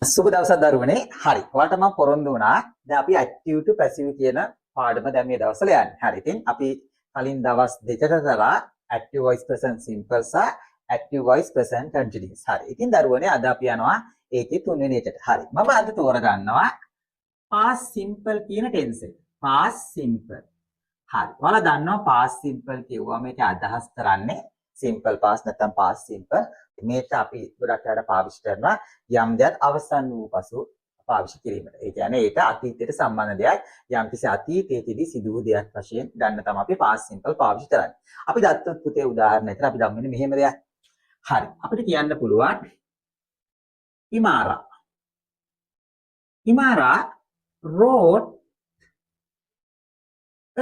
සුබ දවසක් දරුවනේ. හරි. ඔයාලට මම පොරොන්දු වුණා. දැන් අපි active to passive කියන පාඩම දැන් මේ දවස්වල යන්නේ. හරි. ඉතින් අපි කලින් දවස් දෙකක කරා active voice present simple සහ active voice present continuous. හරි. ඉතින් දරුවනේ අද අපි යනවා ඒකේ තුන්වෙනි එකට. හරි. මම අද තෝරගන්නවා past simple කියන tense එක. past simple. හරි. ඔයාලා දන්නවා past simple කියුවා මේක අදහස් කරන්නේ simple past නැත්නම් past simple. මේක අපි ගොඩක් අයට පාවිච්චි කරනවා යම් දෙයක් අවසන් වූ පසු පාවිච්චි කිරීමට. ඒ කියන්නේ ඒක අතීතයට සම්බන්ධ දෙයක්. යම්කිසි අතීතයේදී සිදු වූ දෙයක් වශයෙන් ගන්න තමයි අපි past simple පාවිච්චි කරන්නේ. අපි ගත්තොත් පුතේ උදාහරණයකට අපි ගමු මෙහෙම දෙයක්. හරි. අපිට කියන්න පුළුවන් ඉමාරා. ඉමාරා wrote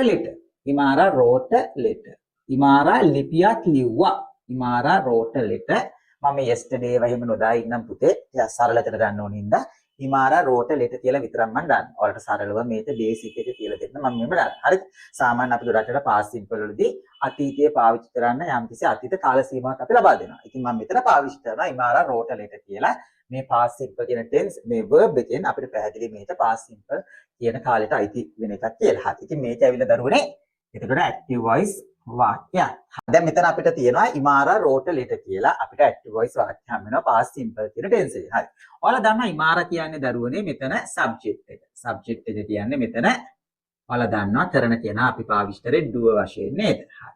a letter. ඉමාරා wrote a letter. ඉමාරා ලිපියක් ලිව්වා. ඉමාරා wrote a letter. මම yesterday වහිම නොදා ඉන්නම් පුතේ. ටිකක් සරලතර ගන්න ඕන හින්දා ඉමාරා wrote a letter කියලා විතරක් මම ගන්න. ඔයාලට සරලව මේක බේසික් එක කියලා දෙන්න මම මෙහෙම ගන්න. හරිද? සාමාන්‍ය අපි ගොඩකට past simple වලදී අතීතයේ පාවිච්චි කරන්න යම්කිසි අතීත කාල සීමාවක් අපි ලබා දෙනවා. ඉතින් මම මෙතන පාවිච්චි කරනවා ඉමාරා wrote a letter කියලා. මේ past simple කියන tense මේ verb එකෙන් අපිට පැහැදිලි මේක past simple කියන කාලෙට අයිති වෙන එකක් කියලා. හරි. ඉතින් මේක ඇවිල්ලා දරුවනේ. එතකොට active voice වාක්‍යයක්. දැන් මෙතන අපිට තියෙනවා ඉමාරා wrote a letter කියලා. අපිට active voice වාක්‍ය හම් වෙනවා past simple කියන tense එක. හරි. ඔයාලා දන්නවා ඉමාරා කියන්නේ දරුවනේ මෙතන subject එක. subject එක කියන්නේ මෙතන ඔයාලා දන්නවා කරන කෙනා අපි පාවිච්චි කරේ do වශයෙන් නේද? හරි.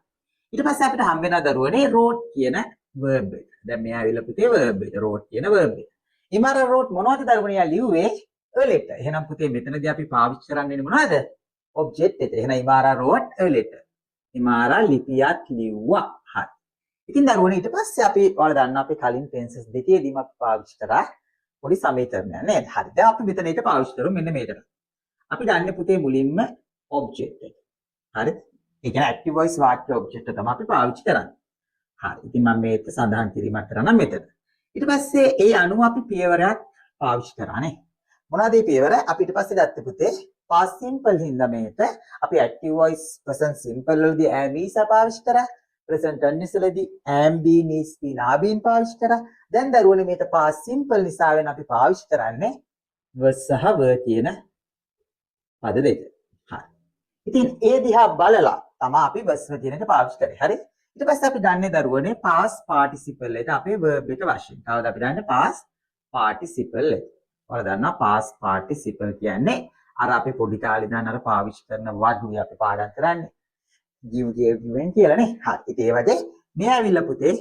ඊට පස්සේ අපිට හම් වෙනවා දරුවනේ wrote කියන verb එක. දැන් මෙයා ඇවිල්ලා පුතේ verb එක. wrote කියන verb එක. ඉමාරා wrote මොනවද දරුවනේ යා ලිව්වේ? a letter. එහෙනම් පුතේ මෙතනදී අපි පාවිච්චි කරන්නේ මොනවද? object එක. එහෙනම් ඉමාරා wrote a letter. ඉමාරා ලිපියක් ලිව්වා. හරි. ඉතින් දරුවනේ ඊට පස්සේ අපි ඔයාලා දන්නා අපි කලින් tenses දෙකේදීම අපි පාවිච්චි කරා පොඩි සමීකරණයක් නේද? හරි. දැන් අපි මෙතන ඒක පාවිච්චි කරමු මෙන්න මේකට. අපි ගන්න පුතේ මුලින්ම object එක. හරිද? ඒ කියන්නේ active voice වාක්‍ය object එක තමයි අපි පාවිච්චි කරන්නේ. හරි. ඉතින් මම මේක සඳහන් කිරීමක් කරනවා මෙතන. ඊට පස්සේ ඒ අනුව අපි පියවරයක් පාවිච්චි කරා නේ. මොනවද මේ පියවර? අපි ඊට පස්සේ ගත්තේ පුතේ past simple හින්දා මේක අපි active voice present simple වලදී am is පාවිච්චි කරා. present tense වලදී am been is been are been පාවිච්චි කරා. දැන් දරුවනේ මේක past simple නිසා වෙන අපි පාවිච්චි කරන්නේ was සහ were කියන පද දෙක. හරි. ඉතින් ඒ දිහා බලලා තමයි අපි was කියන එක පාවිච්චි කරේ. හරි. ඊට පස්සේ අපි ගන්නේ දරුවනේ past participle එක අපේ verb එක වශයෙන්. තවද අපි ගන්නේ past participle එක. ඔයාලා දන්නවා past participle කියන්නේ අර අපි පොඩි කාලේ ඉඳන් අර පාවිච්චි කරන වඩුවේ අපි පාඩම් කරන්නේ give given කියලා නේ. හරි. ඉතින් ඒ වගේ මේ ඇවිල්ලා පුතේ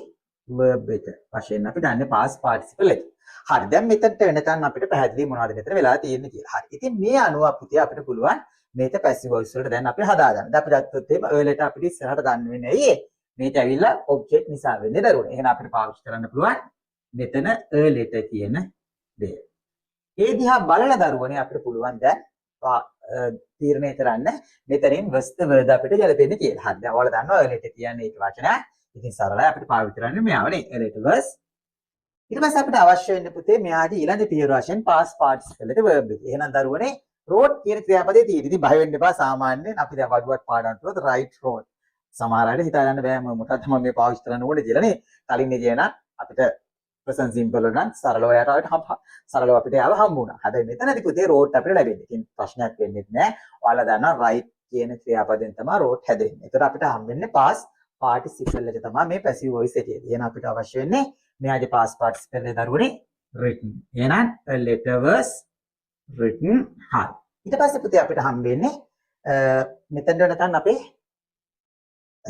verb එක වශයෙන් අපි දන්නේ past participle එක. හරි. දැන් මෙතනට වෙනකන් අපිට පැහැදිලි මොනවද මෙතන වෙලා තියෙන්නේ කියලා. හරි. ඉතින් මේ අනුව පුතේ අපිට පුළුවන් මේක passive voice වලට දැන් අපි හදාගන්න. දැන් අපි ගත්තොත් එහෙම earlyට අපිට ඉස්සරහට ගන්න වෙන්නේ ඇයි? මේක ඇවිල්ලා object නිසා වෙන්නේ දරුවනේ. එහෙනම් අපිට පාවිච්චි කරන්න පුළුවන් මෙතන earlyට කියන දේ. ඒ දිහා බලලා දරුවනේ අපිට පුළුවන් දැන් තීරණය කරන්න මෙතනින් was the word අපිට ගැලපෙන්නේ කියලා. හරි. දැන් ඔයාලා දන්නවා earlier කියන්නේ ඒක වචනය. ඉතින් සරලයි අපිට පාවිච්චි කරන්නේ මෙයාව නේ. earlier was. ඊට පස්සේ අපිට අවශ්‍ය වෙන්නේ පුතේ මෙයාට ඊළඟ පියවර වශයෙන් past participle එක verb එක. එහෙනම් දරුවනේ wrote කියන ක්‍රියාපදේ තියෙන්නේ. ඉතින් බය වෙන්න එපා. සාමාන්‍යයෙන් අපි දැන් වඩුවක් පාඩම් කරනකොට write wrote. සමහර අයට හිතා ගන්න බෑ මොකක්ද මම මේ පාවිච්චි කරන්න ඕනේ කියලා නේ. කලින් ඉතින් අපිට present simple නම් සරලව සරලව අපිට ආව හම්බුණා. හැබැයි මෙතනදී පුතේ wrote අපිට ලැබෙන්නේ. ඉතින් ප්‍රශ්නයක් වෙන්නේ නැහැ. ඔයාලා දන්නවා write කියන ක්‍රියාපදයෙන් තමයි wrote හැදෙන්නේ. ඒතර අපිට හම්බෙන්නේ past participle එක තමයි මේ passive voice එකේ. එහෙනම් අපිට අවශ්‍ය වෙන්නේ මෙයාගේ past participle එක දරුවනේ written. එහෙනම් a letter was written. හරි. ඊට පස්සේ පුතේ අපිට හම්බෙන්නේ මෙතන වෙනකන් අපේ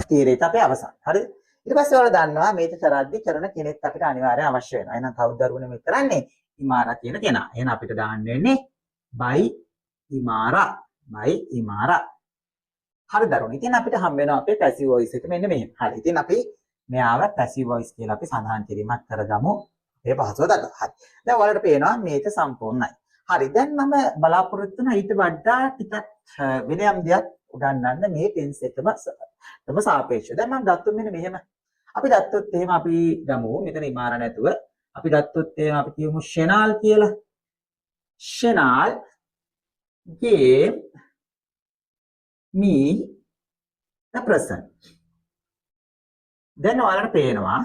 තීරයට අපේ අවසන්. හරිද? ඊට පස්සේ ඔයාලා දන්නවා මේක කරද්දි කරන කෙනෙක් අපිට අනිවාර්යයෙන් අවශ්‍ය වෙනවා. එහෙනම් කවුද දරුවනේ මේ කරන්නේ? ඉමාරා කියන කෙනා. එහෙනම් අපිට දාන්න වෙන්නේ by ඉමාරා. by ඉමාරා. හරි දරුවනේ. ඉතින් අපිට හම් වෙනවා අපේ passive voice එක මෙන්න මෙහෙම. හරි. ඉතින් අපි මෙයාව passive voice කියලා අපි සඳහන් කිරීමක් කරගමු. මේ පහසුව දක්වා. හරි. දැන් ඔයාලට පේනවා මේක සම්පූර්ණයි. හරි. දැන් මම බලාපොරොත්තු වෙන ඊට වඩා ටිකක් වෙනයම් දෙයක් උගන්වන්න මේ tense එකම තම සාපේක්ෂව. දැන් මම ගත්තොත් මෙන්න මෙහෙම. අපි ගත්තොත් එහෙම අපි ගමු මෙතන ඉමාරා නැතුව. අපි ගත්තොත් එහෙම අපි කියමු Shenal කියලා. Shenal gave me a present. දැන් ඔයාලට පේනවා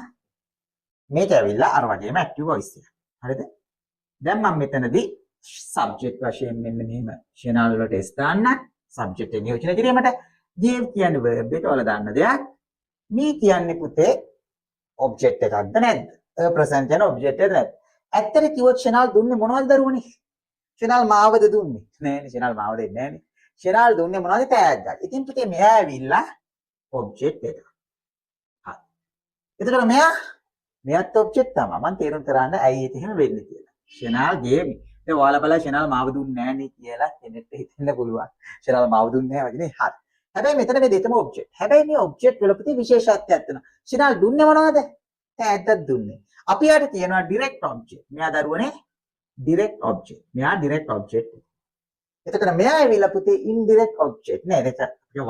මේක ඇවිල්ලා අර වගේම active voice එක. හරිද? දැන් මම මෙතනදී subject වශයෙන් මෙන්න මෙහෙම channel වලට S දාන්න subject එක නියෝජනය කිරීමට gave කියන්නේ verb එකට වල දාන්න දෙයක් me කියන්නේ පුතේ object එකක්ද නැද්ද present යන object එකද නැද්ද ඇත්තට කිව්වොත් channel දුන්නේ මොනවද දරුවනේ channel මාවද දුන්නේ නෑනේ channel මාව දෙන්නේ නෑනේ channel දුන්නේ මොනවද tag එකක් ඉතින් පුතේ මෙයා ඇවිල්ලා object එක හරි එතකොට මෙයාත් object තමයි මම තේරුම් කරන්න ඇයි ඒක එහෙම වෙන්නේ කියලා channel gave me දැන් ඔයාලා බලලා channel මාව දුන්නේ නෑනේ කියලා කෙනෙක්ට හිතෙන්න පුළුවන් channel මාව දුන්නේ නෑ වගේ නේ හරි හැබැයි මෙතන මේ දෙතම object. හැබැයි මේ object වල පුතේ විශේෂත්වයක් තියෙනවා. channel දුන්නේ මොනවද? tag එකක් දුන්නේ. අපි යාට කියනවා direct object. මෙයා දරුවනේ direct object. මෙයා direct object. එතකොට මෙයා ඇවිල්ලා පුතේ indirect object. නේද? ඒක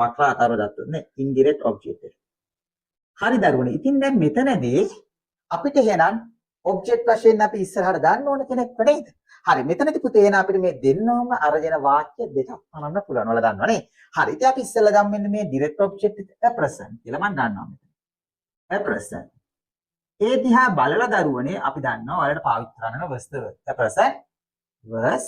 වක්‍ර ආකාරව දත්තොත් නේ indirect object එක. හරි දරුවනේ. ඉතින් දැන් මෙතනදී අපිට එහෙනම් object වශයෙන් අපි ඉස්සරහට දාන්න ඕන කෙනෙක් නේද? හරි මෙතනදී පුතේ එන අපිට මේ දෙන්නම අරගෙන වාක්‍ය දෙකක් අනන්න පුළුවන්. ඔයාලා දන්නවනේ. හරි ඉතින් අපි ඉස්සෙල්ලා ගමු මෙන්න මේ direct object එක present කියලා මම දන්නවා මෙතන. present. ඒ දිහා බලලා දරුවනේ අපි දන්නවා ඔයාලට පාවිච්චි කරන්න was the verb. present was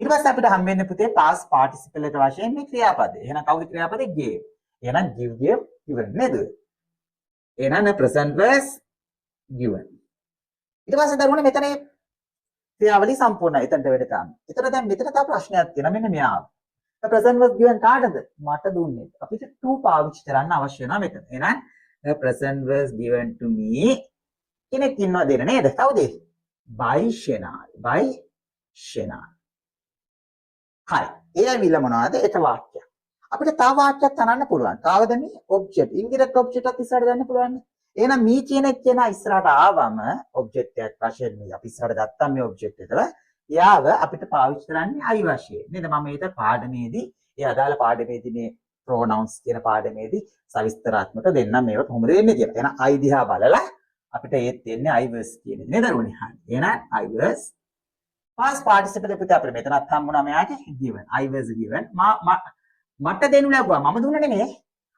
ඊට පස්සේ අපිට හම් වෙන්නේ පුතේ past participle එක වශයෙන් මේ ක්‍රියාපදේ. එහෙනම් කවුද ක්‍රියාපදේ gave. එහෙනම් give gave given නේද? එහෙනම් present was given. ඊට පස්සේ දරුවනේ මෙතන ක්‍රියාවලිය සම්පූර්ණයි. එතනට වෙනකම්. ඒතර දැන් මෙතන තව ප්‍රශ්නයක් තියෙනවා. මෙන්න මෙයා. The present was given කාටද? මට දුන්නේ. අපිට to පාවිච්චි කරන්න අවශ්‍ය වෙනවා මෙතන. එහෙනම් the present was given to me. කෙනෙක් ඉන්නව දෙන නේද? කවුද? by Shenal. by Shenal. හරි. ඒ ඇවිල්ලා මොනවද? ඒක වාක්‍යයක්. අපිට තව වාක්‍යයක් තනන්න පුළුවන්. කවද මේ? object. indirect object එකක් ඉස්සරහට දාන්න පුළුවන්. එහෙනම් මේ කියන කෙනා ඉස්සරහට ආවම ඔබ්ජෙක්ට් එකක් වශයෙන් මේ අපි ඉස්සරහට ගත්තාම මේ ඔබ්ජෙක්ට් එක යාව අපිට පාවිච්චි කරන්නේ I වශයෙන් නේද මම මේක පාඩමේදී ඒ අදාළ පාඩමේදී මේ pronouns කියන පාඩමේදී සවිස්තරාත්මක දෙන්නම් මේක කොහොමද වෙන්නේ කියලා. එහෙනම් I දිහා බලලා අපිට ඒත් දෙන්නේ I was කියන නේද දරුවනේ. හරි. එහෙනම් I was past participle එකට අපිට මෙතනත් හම්බුණා මෙයාට given. I was given මට දෙනු ලැබුවා මම දුන්නේ නෙමෙයි.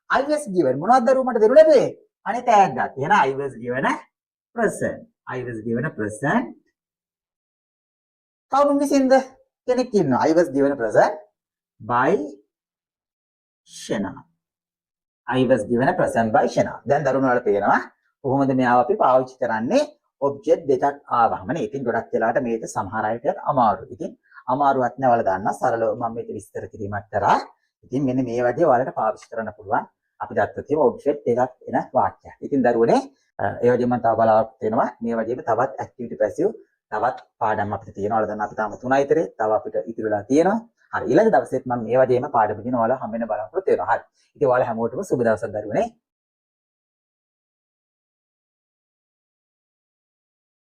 I was given මොනවද දරුවෝ මට දෙනු ලැබුවේ? අනේ tag ගන්න. එහෙනම් I was given a present. I was given a present. කවුරුන් විසින්ද කෙනෙක් ඉන්නවා. I was given a present by Shena. I was given a present by Shena. දැන් දරුණු වල පේනවා කොහොමද මෙයාව අපි පාවිච්චි කරන්නේ object දෙකක් ආවම නේ. ඉතින් ගොඩක් වෙලාවට මේක සමහර අයට අමාරුයි. ඉතින් අමාරුවක් නෑ ඔයාලා දන්නා සරලව මම මේක විස්තර කිරීමක් කරා. ඉතින් මෙන්න මේ වගේ ඔයාලට පාවිච්චි කරන්න පුළුවන්. අපි දැක්ක තියෙන ඔබ්ජෙක්ට් එකක් එන වාක්‍යයක්. ඉතින් දරුවනේ ඒ වගේම මම තව බලාපොරොත්තු වෙනවා මේ වගේම තවත් ඇක්ටිවිටි පැසිව් තවත් පාඩම් අපිට තියෙනවා. ඔයාලා දන්නා අපි තාම 3යි තරේ තව අපිට ඉතුරු වෙලා තියෙනවා. හරි ඊළඟ දවසෙත් මම මේ වගේම පාඩම දින ඔයාලා හැම වෙලේම බලාපොරොත්තු වෙනවා. හරි. ඉතින් ඔයාලා හැමෝටම සුබ දවසක් දරුවනේ.